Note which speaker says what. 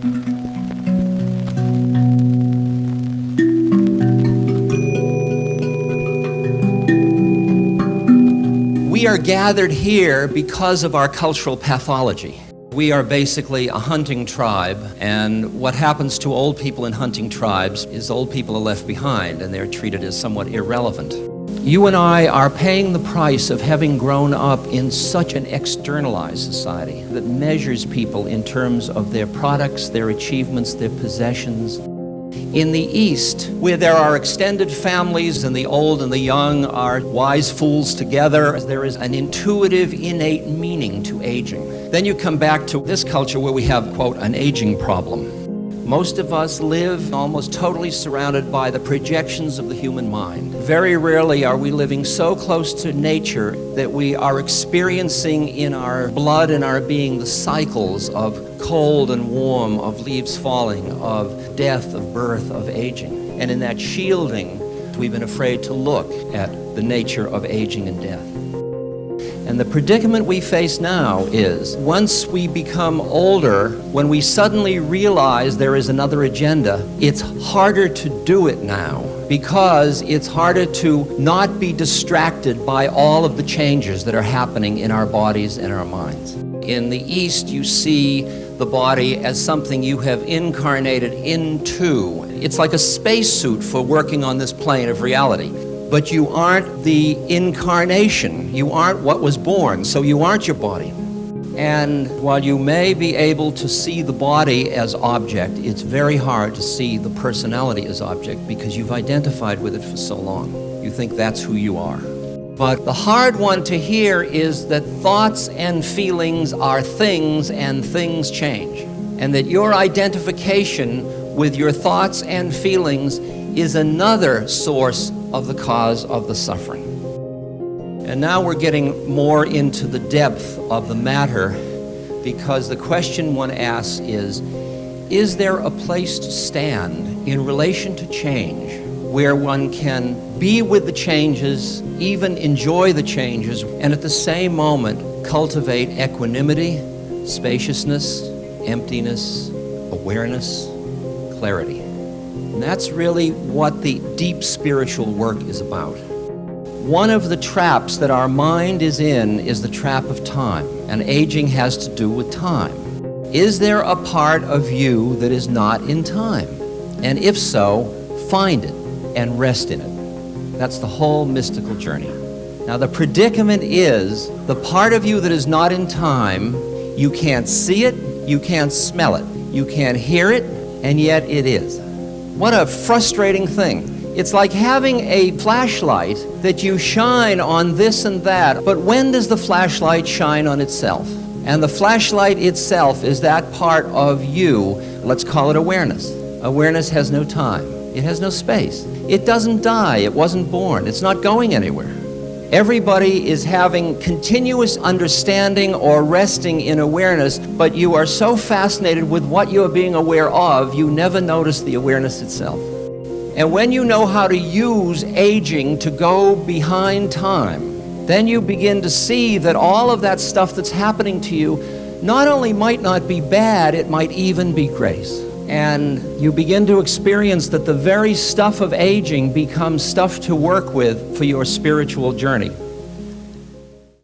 Speaker 1: We are gathered here because of our cultural pathology. We are basically a hunting tribe, and what happens to old people in hunting tribes is old people are left behind and they're treated as somewhat irrelevant. You and I are paying the price of having grown up in such an externalized society that measures people in terms of their products, their achievements, their possessions. In the East, where there are extended families and the old and the young are wise fools together, there is an intuitive, innate meaning to aging. Then you come back to this culture where we have, quote, an aging problem. Most of us live almost totally surrounded by the projections of the human mind. Very rarely are we living so close to nature that we are experiencing in our blood and our being the cycles of cold and warm, of leaves falling, of death, of birth, of aging. And in that shielding, we've been afraid to look at the nature of aging and death. And the predicament we face now is, once we become older, when we suddenly realize there is another agenda, it's harder to do it now because it's harder to not be distracted by all of the changes that are happening in our bodies and our minds. In the East, you see the body as something you have incarnated into. It's like a spacesuit for working on this plane of reality. But you aren't the incarnation. You aren't what was born, so you aren't your body. And while you may be able to see the body as object, it's very hard to see the personality as object because you've identified with it for so long. You think that's who you are. But the hard one to hear is that thoughts and feelings are things and things change. And that your identification with your thoughts and feelings is another source of the cause of the suffering. And now we're getting more into the depth of the matter because the question one asks is there a place to stand in relation to change where one can be with the changes, even enjoy the changes, and at the same moment cultivate equanimity, spaciousness, emptiness, awareness, clarity? And that's really what the deep spiritual work is about. One of the traps that our mind is in is the trap of time, and aging has to do with time. Is there a part of you that is not in time? And if so, find it and rest in it. That's the whole mystical journey. Now the predicament is the part of you that is not in time, you can't see it, you can't smell it, you can't hear it, and yet it is. What a frustrating thing. It's like having a flashlight that you shine on this and that, but when does the flashlight shine on itself? And the flashlight itself is that part of you, let's call it awareness. Awareness has no time. It has no space. It doesn't die. It wasn't born. It's not going anywhere. Everybody is having continuous understanding or resting in awareness, but you are so fascinated with what you are being aware of, you never notice the awareness itself. And when you know how to use aging to go behind time, then you begin to see that all of that stuff that's happening to you not only might not be bad, it might even be grace. And you begin to experience that the very stuff of aging becomes stuff to work with for your spiritual journey.